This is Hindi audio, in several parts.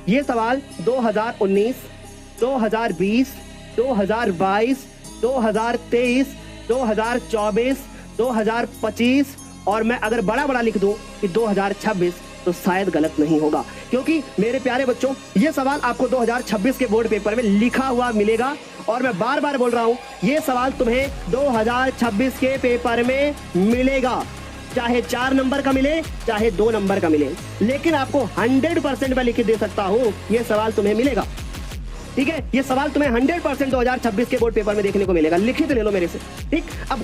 ये सवाल 2019, 2020, 2022, 2023, 2024, 2025 और मैं अगर बड़ा बड़ा लिख दूं कि 2026 तो शायद गलत नहीं होगा, क्योंकि मेरे प्यारे बच्चों ये सवाल आपको 2026 के बोर्ड पेपर में लिखा हुआ मिलेगा। और मैं बार बार बोल रहा हूं ये सवाल तुम्हें 2026 के पेपर में मिलेगा, चाहे 4 नंबर का मिले चाहे 2 नंबर का मिले, लेकिन आपको 100% मैं लिख के दे सकता हूं ये सवाल तुम्हें मिलेगा। ठीक है, ये सवाल तुम्हें 100% 2026 के बोर्ड पेपर में देखने को मिलेगा, लिखित ले लो मेरे से। ठीक, अब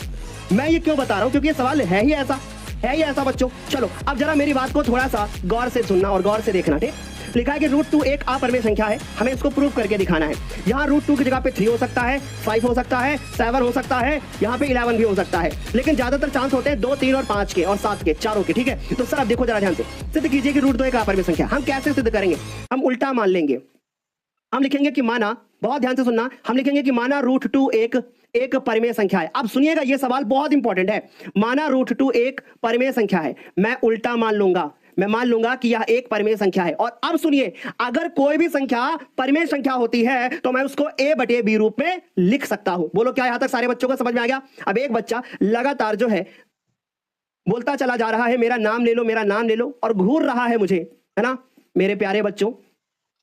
मैं ये क्यों बता रहा हूं, क्योंकि ये सवाल है ही ऐसा बच्चों। चलो अब जरा मेरी बात को थोड़ा सा गौर से सुनना और गौर से देखना। ठीक, लिखा है कि √2 एक अपरिमेय संख्या है, हमें इसको प्रूव करके दिखाना है। यहाँ √2 की जगह पे 3 हो सकता है, 5 हो सकता है, 7 हो सकता है, यहाँ पे 11 भी हो सकता है, लेकिन ज्यादातर चांस होते हैं 2, 3 और 5 के और 7 के, चारों के। ठीक है, तो सर अब देखो जरा ध्यान से, सिद्ध कीजिए कि √2 एक अपरिमेय संख्या। हम कैसे सिद्ध करेंगे, हम उल्टा मान लेंगे। हम लिखेंगे कि माना, बहुत ध्यान से सुनना, हम लिखेंगे कि माना √2 एक परिमेय संख्या है। अब सुनिएगा ये सवाल बहुत इंपॉर्टेंट है। माना √2 एक परिमेय संख्या है, मैं उल्टा मान लूंगा, मैं मान लूंगा कि यह एक परिमेय संख्या है। और अब सुनिए, अगर कोई भी संख्या परिमेय संख्या होती है तो मैं उसको a/b रूप में लिख सकता हूं। बोलो क्या यहां तक सारे बच्चों को समझ में आ गया? अब एक बच्चा लगातार जो है बोलता चला जा रहा है मेरा नाम ले लो, मेरा नाम ले लो, और घूर रहा है मुझे, है ना। मेरे प्यारे बच्चों,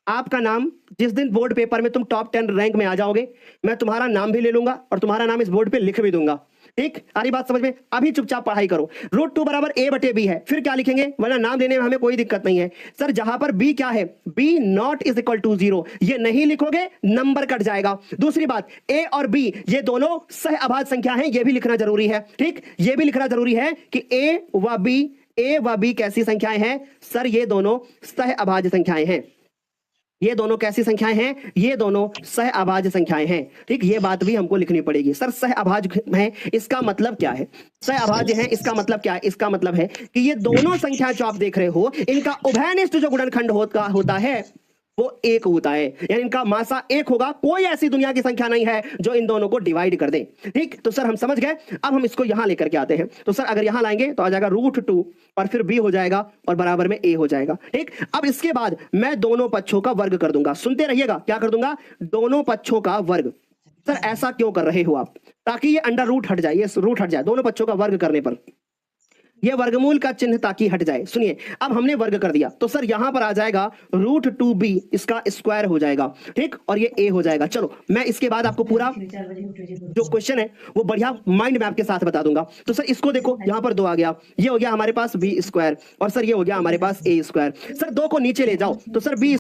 आपका नाम जिस दिन बोर्ड पेपर में तुम टॉप 10 रैंक में आ जाओगे, मैं तुम्हारा नाम भी ले लूंगा और तुम्हारा नाम इस बोर्ड पे लिख भी दूंगा। ठीक, आरी बात समझ में? अभी चुपचाप पढ़ाई करो। √2 बराबर a/b है, फिर क्या लिखेंगे, वरना नाम लेने में हमें कोई दिक्कत नहीं है। सर जहां पर b क्या है, b ≠ = 0, ये नहीं लिखोगे नंबर कट जाएगा। दूसरी बात, a और b ये दोनों सहअभाज्य संख्या हैं, ये भी लिखना जरूरी है। ठीक, ये भी लिखना जरूरी है कि a व b कैसी संख्याएं हैं? सर ये दोनों सहअभाज्य संख्याएं हैं। ये दोनों कैसी संख्याएं हैं? ये दोनों सहअभाज्य संख्याएं हैं। ठीक, ये बात भी हमको लिखनी पड़ेगी। सर सहअभाज्य है इसका मतलब क्या है? सहअभाज्य है इसका मतलब क्या है? इसका मतलब है कि ये दोनों संख्याएं जो आप देख रहे हो, इनका उभयनिष्ठ जो गुणनखंड होता है वो 1 होता है, यानी इनका मासा 1 होगा। कोई ऐसी दुनिया की संख्या नहीं है जो इन दोनों को डिवाइड कर दे। ठीक, तो सर हम समझ गए। अब हम इसको यहां लेकर के आते हैं। तो सर अगर यहां लाएंगे तो आ जाएगा √2 और फिर b हो जाएगा और बराबर में a हो जाएगा। ठीक, अब इसके बाद मैं दोनों पक्षों का वर्ग कर दूंगा। सुनते रहिएगा, क्या कर दूंगा? दोनों पक्षों का वर्ग। सर ऐसा क्यों कर रहे हो आप? ताकि ये अंडर रूट हट जाए, ये रूट हट जाए दोनों पक्षों का वर्ग करने पर, ये वर्गमूल का चिन्ह ताकि हट जाए। सुनिए, अब हमने वर्ग कर दिया तो सर यहां पर आ जाएगा √2b, इसका स्क्वायर हो जाएगा। ठीक, और ये a हो जाएगा। चलो मैं इसके बाद आपको पूरा जो क्वेश्चन है वो बढ़िया माइंड मैप के साथ बता दूंगा। तो सर इसको देखो, यहां पर 2 आ गया, ये हो गया हमारे पास b² और सर ये हो गया हमारे पास a²। सर 2 को नीचे ले जाओ तो सर b